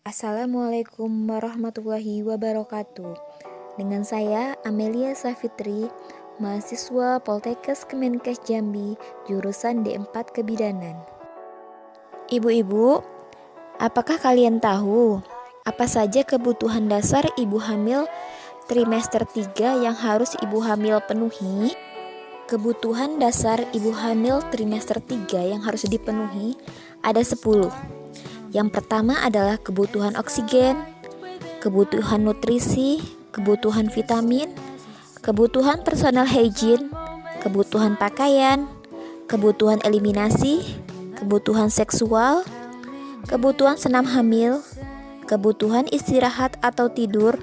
Assalamualaikum warahmatullahi wabarakatuh. Dengan saya Amelia Safitri, mahasiswa Poltekkes Kemenkes Jambi, jurusan D4 Kebidanan. Ibu-ibu, apakah kalian tahu apa saja kebutuhan dasar ibu hamil trimester 3 yang harus ibu hamil penuhi? Kebutuhan dasar ibu hamil trimester 3 yang harus dipenuhi ada 10. Yang pertama adalah kebutuhan oksigen, kebutuhan nutrisi, kebutuhan vitamin, kebutuhan personal hygiene, kebutuhan pakaian, kebutuhan eliminasi, kebutuhan seksual, kebutuhan senam hamil, kebutuhan istirahat atau tidur,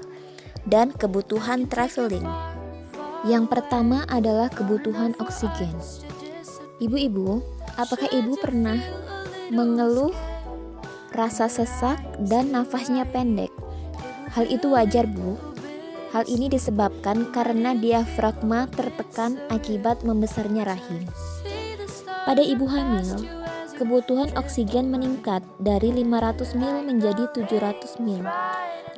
dan kebutuhan traveling. Yang pertama adalah kebutuhan oksigen. Ibu-ibu, apakah ibu pernah mengeluh rasa sesak dan nafasnya pendek? Hal itu wajar, Bu. Hal ini disebabkan karena diafragma tertekan akibat membesarnya rahim. Pada ibu hamil, kebutuhan oksigen meningkat dari 500 ml menjadi 700 ml.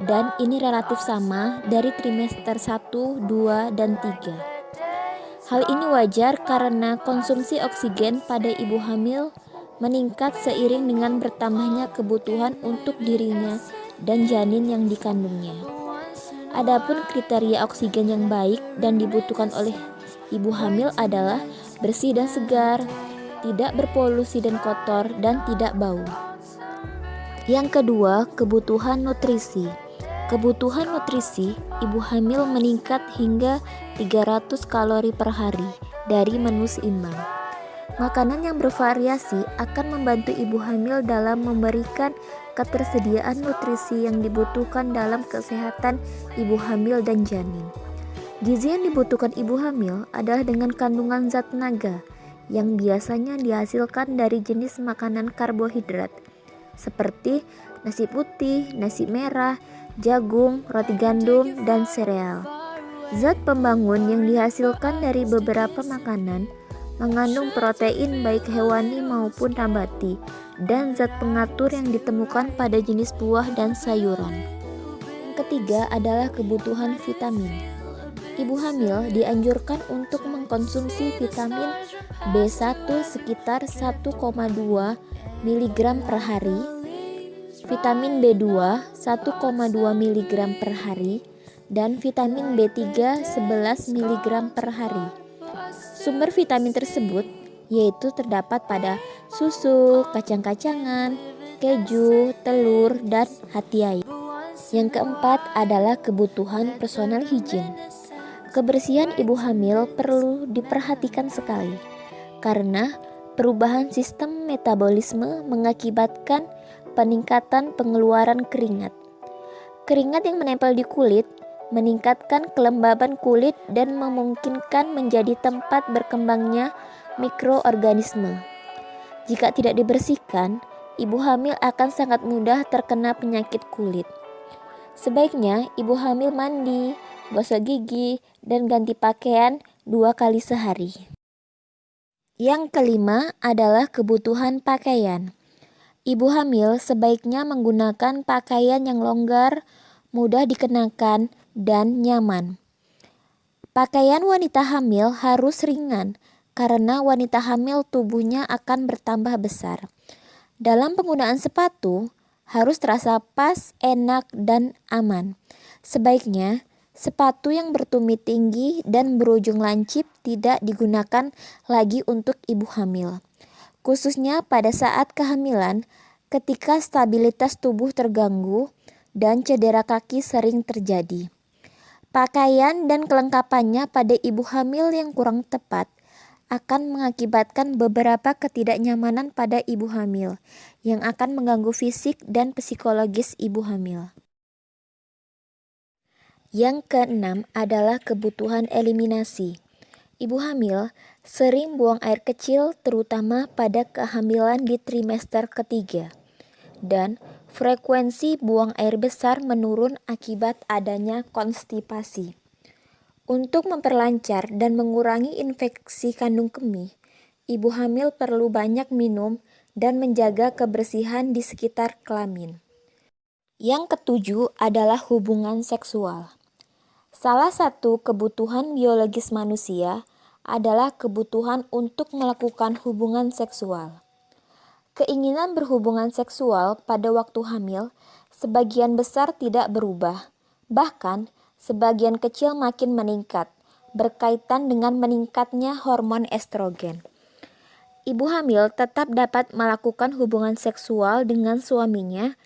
Dan ini relatif sama dari trimester 1, 2, dan 3. Hal ini wajar karena konsumsi oksigen pada ibu hamil meningkat seiring dengan bertambahnya kebutuhan untuk dirinya dan janin yang dikandungnya. Adapun kriteria oksigen yang baik dan dibutuhkan oleh ibu hamil adalah bersih dan segar, tidak berpolusi dan kotor, dan tidak bau. Yang kedua, kebutuhan nutrisi. Kebutuhan nutrisi ibu hamil meningkat hingga 300 kalori per hari dari menu seimbang. Makanan yang bervariasi akan membantu ibu hamil dalam memberikan ketersediaan nutrisi yang dibutuhkan dalam kesehatan ibu hamil dan janin. Gizi yang dibutuhkan ibu hamil adalah dengan kandungan zat tenaga yang biasanya dihasilkan dari jenis makanan karbohidrat seperti nasi putih, nasi merah, jagung, roti gandum, dan sereal. Zat pembangun yang dihasilkan dari beberapa makanan mengandung protein baik hewani maupun nabati dan zat pengatur yang ditemukan pada jenis buah dan sayuran. Yang ketiga adalah kebutuhan vitamin. Ibu hamil dianjurkan untuk mengkonsumsi vitamin B1 sekitar 1,2 mg per hari, vitamin B2 1,2 mg per hari, dan vitamin B3 11 mg per hari. Sumber vitamin tersebut yaitu terdapat pada susu, kacang-kacangan, keju, telur, dan hati ayam. Yang keempat adalah kebutuhan personal hygiene. Kebersihan ibu hamil perlu diperhatikan sekali karena perubahan sistem metabolisme mengakibatkan peningkatan pengeluaran keringat. Keringat yang menempel di kulit meningkatkan kelembaban kulit dan memungkinkan menjadi tempat berkembangnya mikroorganisme. Jika tidak dibersihkan, ibu hamil akan sangat mudah terkena penyakit kulit. Sebaiknya ibu hamil mandi, gosok gigi, dan ganti pakaian 2 kali sehari. Yang kelima adalah kebutuhan pakaian. Ibu hamil sebaiknya menggunakan pakaian yang longgar, mudah dikenakan, dan nyaman. Pakaian wanita hamil harus ringan karena wanita hamil tubuhnya akan bertambah besar. Dalam penggunaan sepatu harus terasa pas, enak, dan aman. Sebaiknya sepatu yang bertumit tinggi dan berujung lancip tidak digunakan lagi untuk ibu hamil, khususnya pada saat kehamilan ketika stabilitas tubuh terganggu dan cedera kaki sering terjadi. Pakaian dan kelengkapannya pada ibu hamil yang kurang tepat akan mengakibatkan beberapa ketidaknyamanan pada ibu hamil yang akan mengganggu fisik dan psikologis ibu hamil. Yang keenam adalah kebutuhan eliminasi. Ibu hamil sering buang air kecil terutama pada kehamilan di trimester ketiga, dan frekuensi buang air besar menurun akibat adanya konstipasi. Untuk memperlancar dan mengurangi infeksi kandung kemih, ibu hamil perlu banyak minum dan menjaga kebersihan di sekitar kelamin. Yang ketujuh adalah hubungan seksual. Salah satu kebutuhan biologis manusia adalah kebutuhan untuk melakukan hubungan seksual. Keinginan berhubungan seksual pada waktu hamil sebagian besar tidak berubah, bahkan sebagian kecil makin meningkat, berkaitan dengan meningkatnya hormon estrogen. Ibu hamil tetap dapat melakukan hubungan seksual dengan suaminya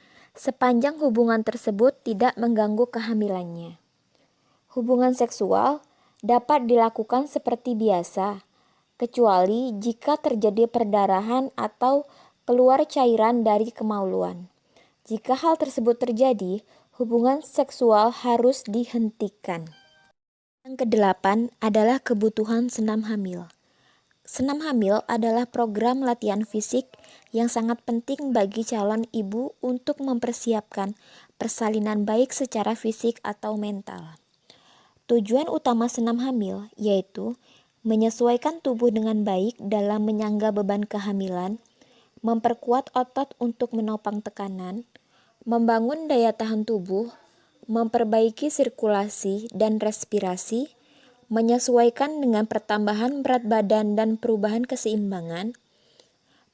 sepanjang hubungan tersebut tidak mengganggu kehamilannya. Hubungan seksual dapat dilakukan seperti biasa, kecuali jika terjadi perdarahan atau keluar cairan dari kemaluan. Jika hal tersebut terjadi, hubungan seksual harus dihentikan. Yang kedelapan adalah kebutuhan senam hamil. Senam hamil adalah program latihan fisik yang sangat penting bagi calon ibu untuk mempersiapkan persalinan baik secara fisik atau mental. Tujuan utama senam hamil yaitu menyesuaikan tubuh dengan baik dalam menyangga beban kehamilan, memperkuat otot untuk menopang tekanan, membangun daya tahan tubuh, memperbaiki sirkulasi dan respirasi, menyesuaikan dengan pertambahan berat badan dan perubahan keseimbangan,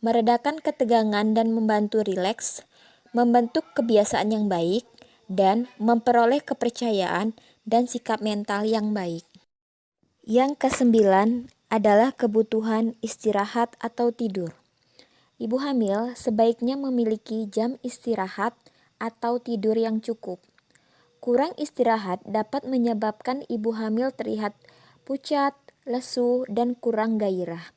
meredakan ketegangan dan membantu rileks, membentuk kebiasaan yang baik, dan memperoleh kepercayaan dan sikap mental yang baik. Yang kesembilan adalah kebutuhan istirahat atau tidur. Ibu hamil sebaiknya memiliki jam istirahat atau tidur yang cukup. Kurang istirahat dapat menyebabkan ibu hamil terlihat pucat, lesu, dan kurang gairah.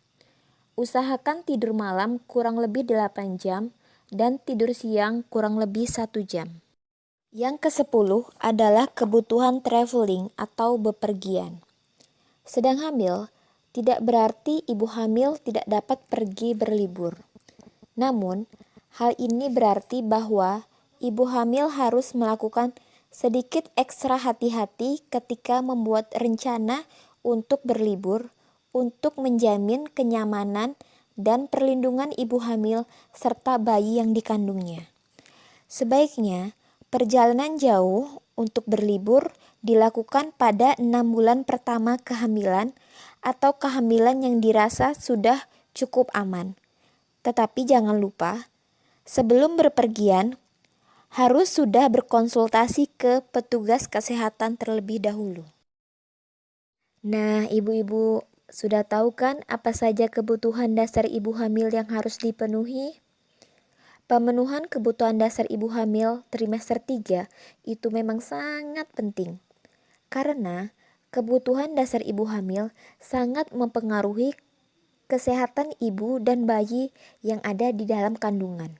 Usahakan tidur malam kurang lebih 8 jam dan tidur siang kurang lebih 1 jam. Yang ke-10 adalah kebutuhan traveling atau bepergian. Sedang hamil tidak berarti ibu hamil tidak dapat pergi berlibur. Namun, hal ini berarti bahwa ibu hamil harus melakukan sedikit ekstra hati-hati ketika membuat rencana untuk berlibur untuk menjamin kenyamanan dan perlindungan ibu hamil serta bayi yang dikandungnya. Sebaiknya, perjalanan jauh untuk berlibur dilakukan pada 6 bulan pertama kehamilan atau kehamilan yang dirasa sudah cukup aman. Tetapi jangan lupa, sebelum berpergian, harus sudah berkonsultasi ke petugas kesehatan terlebih dahulu. Nah, ibu-ibu sudah tahu kan apa saja kebutuhan dasar ibu hamil yang harus dipenuhi? Pemenuhan kebutuhan dasar ibu hamil trimester 3 itu memang sangat penting. Karena kebutuhan dasar ibu hamil sangat mempengaruhi kesehatan ibu dan bayi yang ada di dalam kandungan.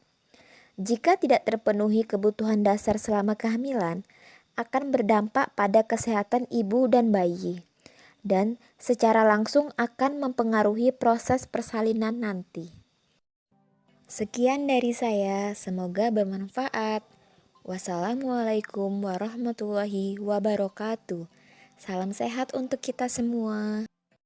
Jika tidak terpenuhi kebutuhan dasar selama kehamilan, akan berdampak pada kesehatan ibu dan bayi, dan secara langsung akan mempengaruhi proses persalinan nanti. Sekian dari saya, semoga bermanfaat. Wassalamualaikum warahmatullahi wabarakatuh. Salam sehat untuk kita semua.